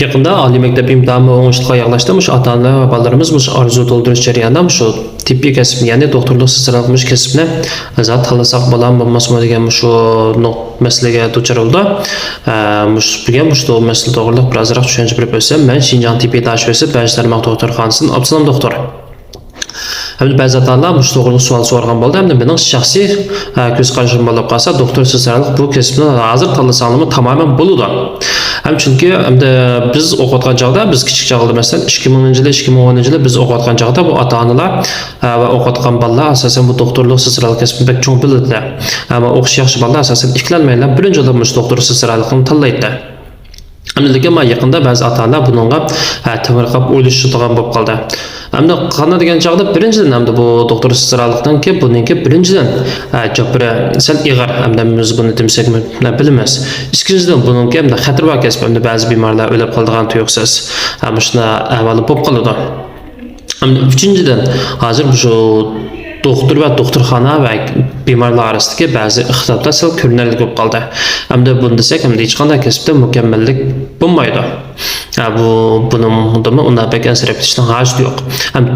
Yaqında oliy maktab imtihoni o'ngishli yaklaştı. Ata-ona va bolalarimiz arzu to'ldirish jarayonida shu tibbiy kasb, ya'ni doktorlik siralmış kasbni zat tanlasak bo'ladimi bo'lmasmi degan shu masalaga duchor bo'ldi. Bugun shu masala to'g'rida birazroq tushuncha berib o'tsam, men Xinjiang tibbiy tashxisi Bajit tarmoq doktorxonasining Absalom doktor. Ba'zi ota-onalar bu to'g'ri savol so'ragan bo'ldi. Hamda mening shaxsiy ko'z qarashim bo'lib qolsa, doktor sirallik bu kasbni hozir tanlasangiz tamoman bo'ladi. Chunki biz o'qiyotgan chog'da, biz kichik chog'da masalan 2000-yil, 2010-yil biz o'qiyotgan chog'da bu ota-onalar va o'qiyotgan bolalar asosan bu doktorlik sirallik kasbini bek cho'ng biladilar. Ammo o'qish yaxshi bolalar asosan ikkilanmaylar, birinchi o'rinda bu doktor sirallikni tanlaydi. Lekin yaqinda ba'zi ota-onalar bunga tamirqab o'ylashadigan bo'lib qoldi. Hamda qana degan chog'da birinchidan bu doktor sirallikdan ki buningki birinchidan jabri sal ig'ir hamda biz buni desak bilamiz. Ikkinchidan buningki hamda xatar va kasb hamda ba'zi bemorlar o'lib qoladigan tuyuqsiz. Shuna avval bo'lib qoladi. Hamda uchinchidan hozir shu doktor va doktorxona va bemorlar orasidagi ba'zi ixtiloflar sal ko'rinarli bo'lib qoldi. Hamda buni desak, hamda hech qanday kasbda mukammallik bo'lmaydi. Bunun undan pek ansirab ketishning hojati yo'q.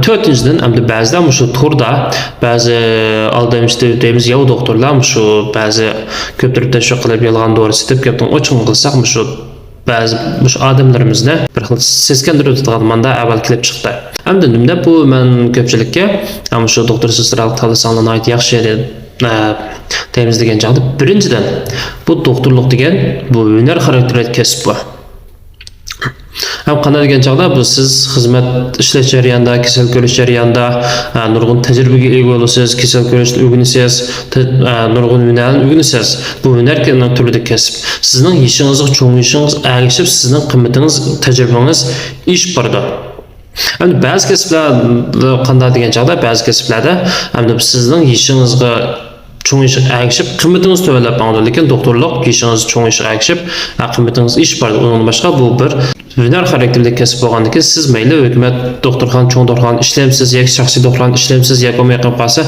To'rtinchidan, hamda ba'zilar shu turda ba'zi aldamishdi deymiz ya doktorlar shu ba'zi ko'ptirib tashviq qilib yolg'on dori setib gapni ochiq qilsak shu ba'zi odamlarimizni bir xil seskantirib turadigan manda avval kelib chiqdi. Hamda nimda bu men ko'pchilikka shu doktor sirallik tanlasangiz yaxshi deymiz degan chog'da birinchidan bu doktorlik degan bu hunar xarakterli kasb bu. Qanday degan chog'da bu siz xizmat ishlash jarayonida, kasal ko'rish jarayonida nurg'un tajribaga ega bo'lasiz, kasal ko'rishni o'rganasiz, nurg'un hunarni o'rganasiz. Bu hunar turli kasb. Sizning yishingizga cho'ng'ishingiz ergishib, sizning qimmatingiz, tajribangiz ish bordi. Ba'zi kasblar qanday degan chog'da ba'zi kasblarda sizning yishingizga cho'ng'ishib ergishib, qimmatingiz to'valab qoladi, lekin doktorlik yishingiz cho'ng'ishib ergishib, qimmatingiz ish bordi. Undan boshqa bu bir hunar xarakterli kasb bo'lgandan keyin siz mayli hukumat doktorxona, cho'ng doktorxona ishlaysiz yoki shaxsiy doktorxona ishlaysiz yoki olmay qolsa,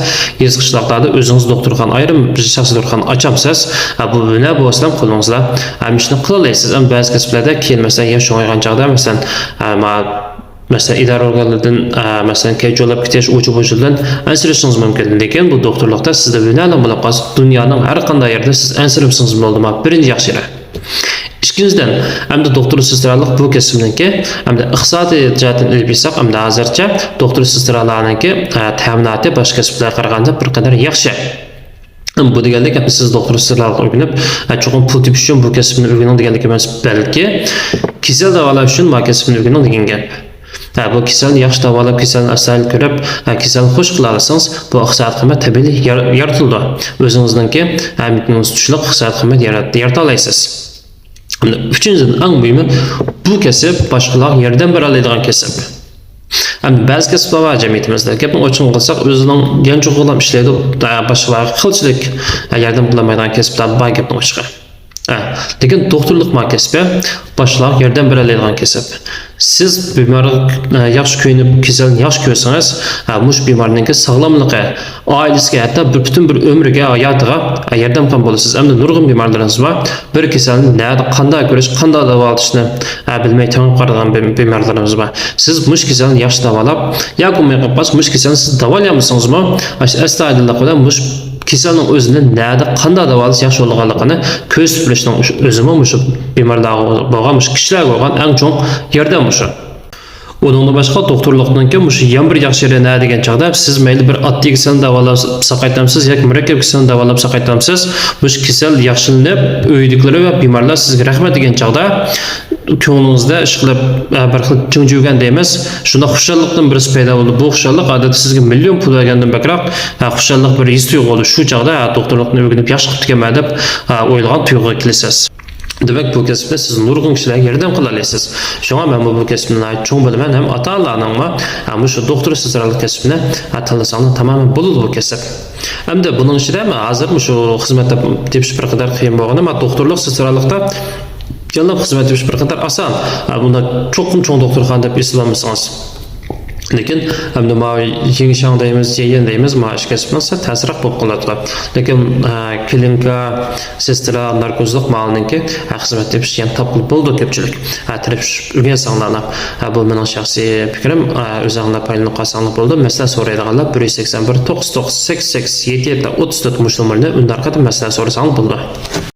yez qishloqlarda o'zingiz doktorxona ayrim bir shaxsiy doktorxona ochamsiz. Bu hunar bo'lsa ham qo'lingizda ishni qila olasiz. Ba'zi kasblarda keyin masalan yosh cho'ng'aygan chog'da masalan idora organlaridan masalan kaycho'lab ketish o'chi-bo'chidan ansirashingiz mumkin. Lekin bu doktorlikda sizda hunarlar bo'lib qolsa, dunyoning har qanday yerda siz ansirabsiz bo'ldimi? Birinchi yaxshiroq. İkinchidan, hamda doktor sirallik bu kasbniki hamda iqtisodiy jihatdan olib bilsak, hamda hozircha doktor sirallarniki ta'minoti boshqa kasblarga qaraganda bir qadar yaxshi. Bu deganlik siz doktor sirallik o'rganib, cho'qim pul tepish uchun bu kasbni o'rganing deganlik emas, balki kasal davolash uchun bu kasbni o'rganing degan gap. Bu kasalni yaxshi davolab, kasalni asal ko'rib, kasalni xush qila olsangiz, bu iqtisodiy qimmat tabiiy yaratildi. O'zingizningki hamidingiz tushliq iqtisodiy qimmat yarata olasiz. Üçüncüden eng mühimi bu kasb boshqalar yerdan bera oladigan kasb. Ba'zi kasblar bor jamiyatimizda. Gapni ochiq qilsak, o'zining yanchoqlar ishlaydi, boshqalar qilchilik yardım qilmaydigan kasblar bor gapni ochiq. Lekin doktorlik kasbi boshqalar yerdan bera oladigan kasb. Siz bemorga yaxshi ko'rinib, kasalni yaxshi ko'rsangiz, mush bemorning sog'lomligi, oilasiga, hatto butun bir umriga, hayotiga yordam qilgan bo'lasiz. Hamda nurg'un bemorlarimiz bor. Bir kasalni qanday ko'rish, qanday davolashni bilmay tanib qolgan bemorlarimiz bor. Siz mush kasalni yaxshi davolab, yoki mush kasalni siz davolayamizsizmi? Astoydillik bilan mush kasalning o'zini qanday davolash yaxshi bo'lganligini ko'rsatib berishning o'zimi shu bemorlarga bo'lgan, kishilarga bo'lgan eng chong yordam shu. Undan boshqa doktorlikningki shu ham bir yaxshi yeri nima degan chog'da siz mayli bir oddiy kasalni davolab saqaytamsiz yoki murakkab kasalni davolab saqaytamsiz, bu kasal yaxshilanib, uydagilar va bemorlar sizga rahmat degan chog'da ko'nglingizda ish qilib bir xil jimjiygan deymiz. Shunda xushallikdan birisi paydo bo'ldi. Bu xushallik odatda sizga million pul bergandan bakroq xushallik bir his tuyg'u. Shu chog'da doktorlikni o'rganib yaxshi qilib kelman deb o'ylagan tuyg'uga kelasiz. Demek bu kasbda siz nurg'un kishilarga yordam qila olasiz. Shunga men bu kasbni cho'ng bilaman, ham ota-onalarning shu doktor sirallik kasbini tanlasangiz tamoman bo'ladi bu kasb. Hamda buning ichida hozir shu xizmatda tepish bir qadar qiyin bo'lgani, doktorlik sirallikda yanlış xizmat tepish bir qadar oson. Bunda cho'qim cho'ng doktorxona deb eslamasangiz. Lekin hamda ma yengshang deymiz, yeyin deymiz, ma ish kasbinsa ta'sirroq bo'lib qoladi. Lekin klinika, sestra, narkozlik ma'lumki xizmat tepishgan topilib bo'ldi ko'pchilik. Tirish urgan sanglarni. Bu mening shaxsiy fikrim, o'zingizga paylanib qolsangiz bo'ldi. Masala so'raydiganlar 181 998 87 34 mush nomerni unda orqada masala so'rasangiz bo'ldi.